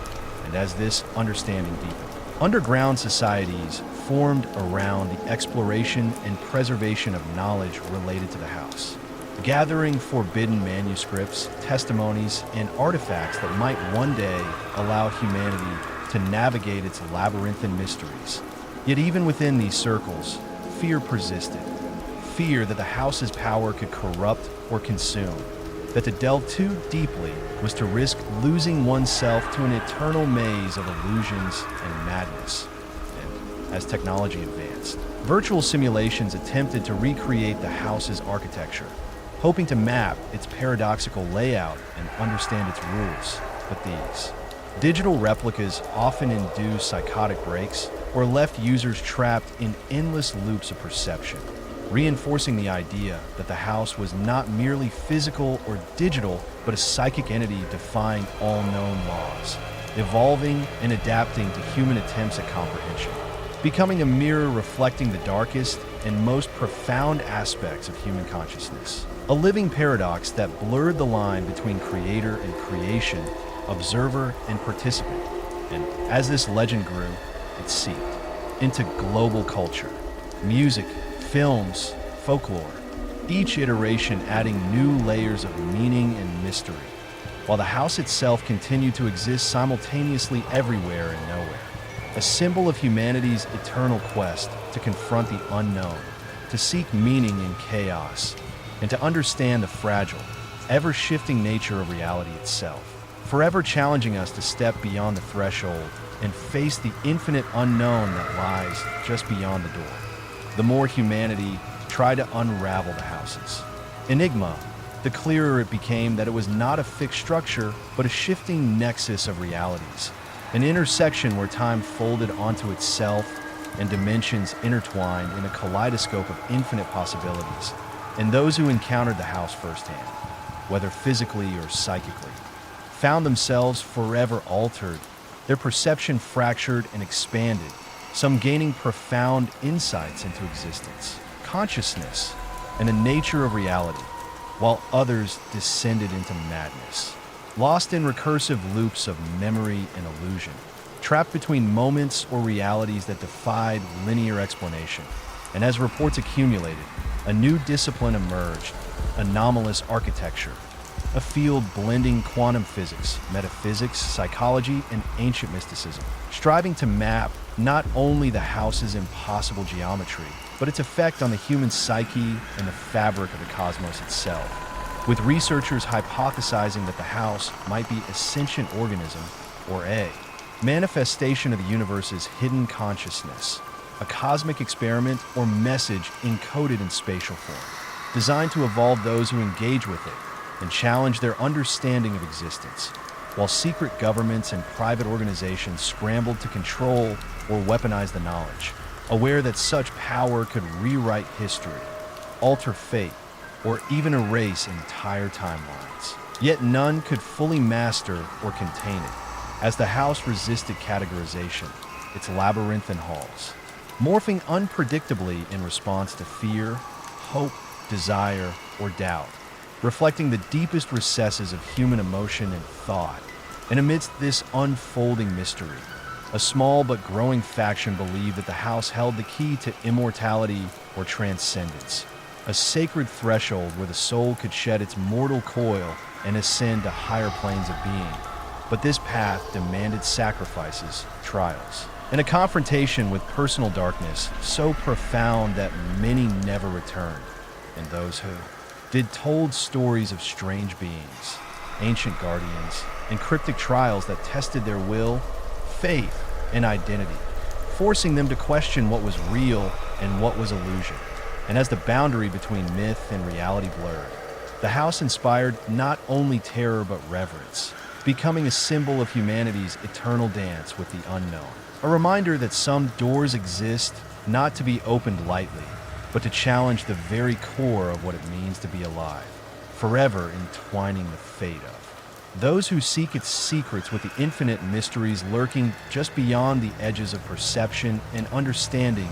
And as this understanding deepened, underground societies formed around the exploration and preservation of knowledge related to the house, gathering forbidden manuscripts, testimonies, and artifacts that might one day allow humanity to navigate its labyrinthine mysteries. Yet even within these circles, fear persisted. Fear that the house's power could corrupt or consume, that to delve too deeply was to risk losing oneself to an eternal maze of illusions and madness. And as technology advanced, virtual simulations attempted to recreate the house's architecture, hoping to map its paradoxical layout and understand its rules. But these digital replicas often induce psychotic breaks or left users trapped in endless loops of perception, reinforcing the idea that the house was not merely physical or digital, but a psychic entity defying all known laws, evolving and adapting to human attempts at comprehension, becoming a mirror reflecting the darkest and most profound aspects of human consciousness. A living paradox that blurred the line between creator and creation, observer and participant. And as this legend grew, it seeped into global culture, music, films, folklore, each iteration adding new layers of meaning and mystery, while the house itself continued to exist simultaneously everywhere and nowhere, a symbol of humanity's eternal quest to confront the unknown, to seek meaning in chaos, and to understand the fragile, ever-shifting nature of reality itself, forever challenging us to step beyond the threshold and face the infinite unknown that lies just beyond the door. The more humanity tried to unravel the house's enigma, the clearer it became that it was not a fixed structure, but a shifting nexus of realities, an intersection where time folded onto itself and dimensions intertwined in a kaleidoscope of infinite possibilities. And those who encountered the house firsthand, whether physically or psychically, found themselves forever altered, their perception fractured and expanded, some gaining profound insights into existence, consciousness, and the nature of reality, while others descended into madness, lost in recursive loops of memory and illusion, trapped between moments or realities that defied linear explanation. And as reports accumulated, a new discipline emerged, anomalous architecture, a field blending quantum physics, metaphysics, psychology, and ancient mysticism, striving to map not only the house's impossible geometry, but its effect on the human psyche and the fabric of the cosmos itself, with researchers hypothesizing that the house might be a sentient organism, or a manifestation of the universe's hidden consciousness, a cosmic experiment or message encoded in spatial form, designed to evolve those who engage with it and challenge their understanding of existence, while secret governments and private organizations scrambled to control or weaponize the knowledge, aware that such power could rewrite history, alter fate, or even erase entire timelines. Yet none could fully master or contain it, as the house resisted categorization, its labyrinthine halls, morphing unpredictably in response to fear, hope, desire, or doubt, reflecting the deepest recesses of human emotion and thought. And amidst this unfolding mystery, a small but growing faction believed that the house held the key to immortality or transcendence, a sacred threshold where the soul could shed its mortal coil and ascend to higher planes of being. But this path demanded sacrifices, trials, and a confrontation with personal darkness so profound that many never returned, and those who did told stories of strange beings, ancient guardians, and cryptic trials that tested their will, faith, and identity, forcing them to question what was real and what was illusion. And as the boundary between myth and reality blurred, the house inspired not only terror but reverence, becoming a symbol of humanity's eternal dance with the unknown. A reminder that some doors exist not to be opened lightly, but to challenge the very core of what it means to be alive, forever entwining the fate of those who seek its secrets with the infinite mysteries lurking just beyond the edges of perception and understanding.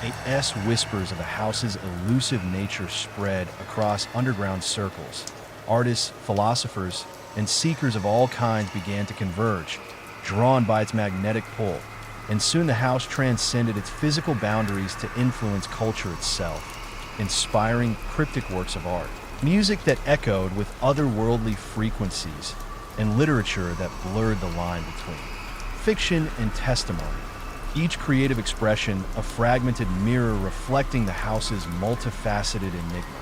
A whispers of the house's elusive nature spread across underground circles. Artists, philosophers, and seekers of all kinds began to converge, drawn by its magnetic pull, and soon the house transcended its physical boundaries to influence culture itself, inspiring cryptic works of art, music that echoed with otherworldly frequencies, and literature that blurred the line between fiction and testimony. Each creative expression a fragmented mirror reflecting the house's multifaceted enigma,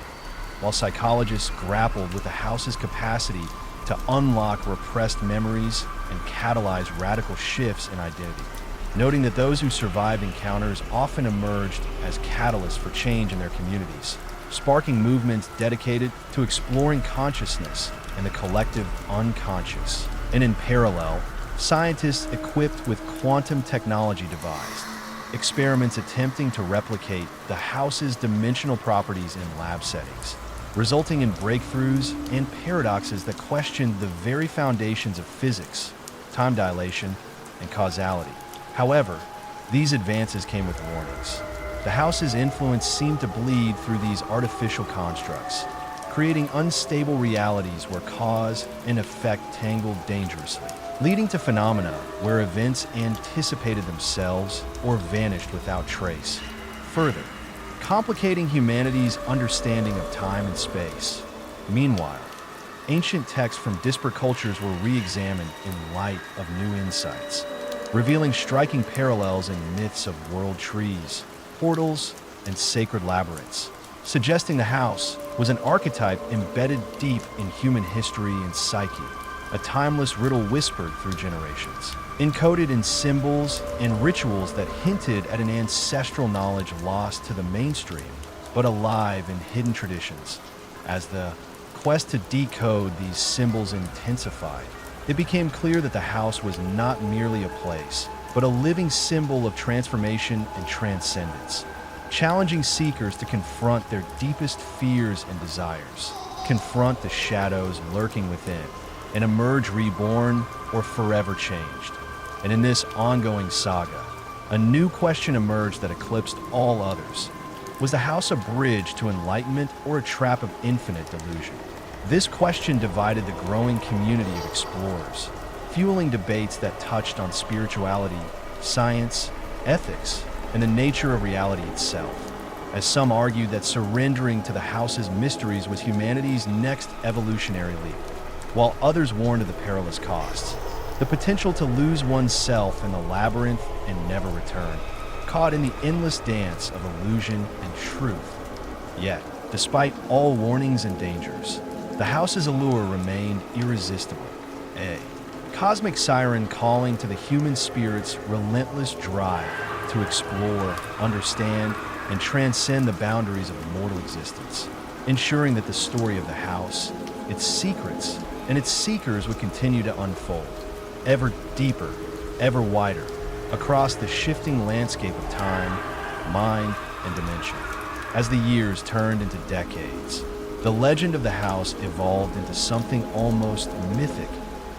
while psychologists grappled with the house's capacity to unlock repressed memories and catalyze radical shifts in identity, noting that those who survived encounters often emerged as catalysts for change in their communities, sparking movements dedicated to exploring consciousness and the collective unconscious. And in parallel, scientists equipped with quantum technology devised experiments attempting to replicate the house's dimensional properties in lab settings, resulting in breakthroughs and paradoxes that questioned the very foundations of physics, time dilation, and causality. However, these advances came with warnings. The house's influence seemed to bleed through these artificial constructs, creating unstable realities where cause and effect tangled dangerously, leading to phenomena where events anticipated themselves or vanished without trace, further complicating humanity's understanding of time and space. Meanwhile, ancient texts from disparate cultures were re-examined in light of new insights, revealing striking parallels in myths of world trees, portals, and sacred labyrinths, suggesting the house was an archetype embedded deep in human history and psyche, a timeless riddle whispered through generations, encoded in symbols and rituals that hinted at an ancestral knowledge lost to the mainstream, but alive in hidden traditions. As the quest to decode these symbols intensified, it became clear that the house was not merely a place, but a living symbol of transformation and transcendence, challenging seekers to confront their deepest fears and desires, confront the shadows lurking within, and emerge reborn or forever changed. And in this ongoing saga, a new question emerged that eclipsed all others. Was the house a bridge to enlightenment or a trap of infinite delusion? This question divided the growing community of explorers, fueling debates that touched on spirituality, science, ethics, and the nature of reality itself, as some argued that surrendering to the house's mysteries was humanity's next evolutionary leap, while others warned of the perilous costs, the potential to lose oneself in the labyrinth and never return, caught in the endless dance of illusion and truth. Yet, despite all warnings and dangers, the house's allure remained irresistible, a cosmic siren calling to the human spirit's relentless drive to explore, understand, and transcend the boundaries of mortal existence, ensuring that the story of the house, its secrets, and its seekers would continue to unfold, ever deeper, ever wider, across the shifting landscape of time, mind, and dimension. As the years turned into decades, the legend of the house evolved into something almost mythic,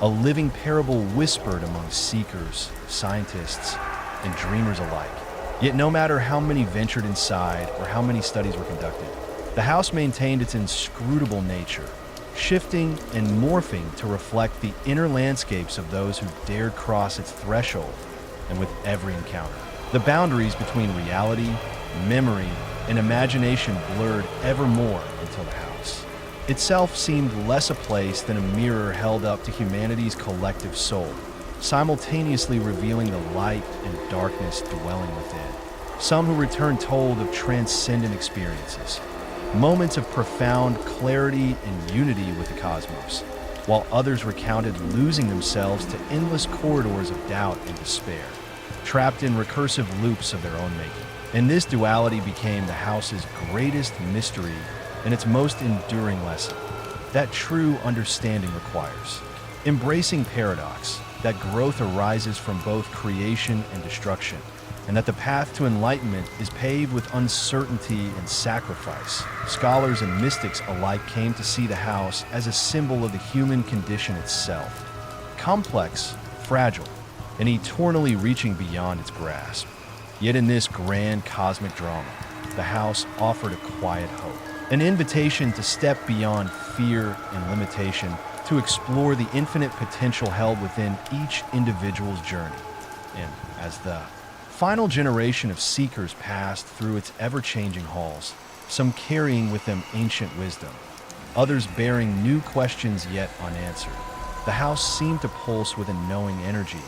a living parable whispered among seekers, scientists, and dreamers alike. Yet no matter how many ventured inside or how many studies were conducted, the house maintained its inscrutable nature, shifting and morphing to reflect the inner landscapes of those who dared cross its threshold. And with every encounter, the boundaries between reality, memory, and imagination blurred ever more until the house itself seemed less a place than a mirror held up to humanity's collective soul, simultaneously revealing the light and darkness dwelling within. Some who returned told of transcendent experiences, moments of profound clarity and unity with the cosmos, while others recounted losing themselves to endless corridors of doubt and despair, trapped in recursive loops of their own making. And this duality became the house's greatest mystery and its most enduring lesson, that true understanding requires embracing paradox, that growth arises from both creation and destruction, and that the path to enlightenment is paved with uncertainty and sacrifice. Scholars and mystics alike came to see the house as a symbol of the human condition itself, complex, fragile, and eternally reaching beyond its grasp. Yet in this grand cosmic drama, the house offered a quiet hope, an invitation to step beyond fear and limitation, to explore the infinite potential held within each individual's journey. And as the final generation of seekers passed through its ever-changing halls, some carrying with them ancient wisdom, others bearing new questions yet unanswered. The house seemed to pulse with a knowing energy,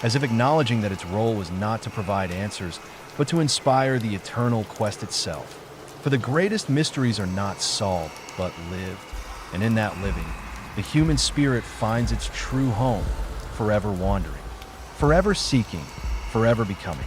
as if acknowledging that its role was not to provide answers, but to inspire the eternal quest itself. For the greatest mysteries are not solved, but lived, and in that living, the human spirit finds its true home, forever wandering, forever seeking, forever becoming.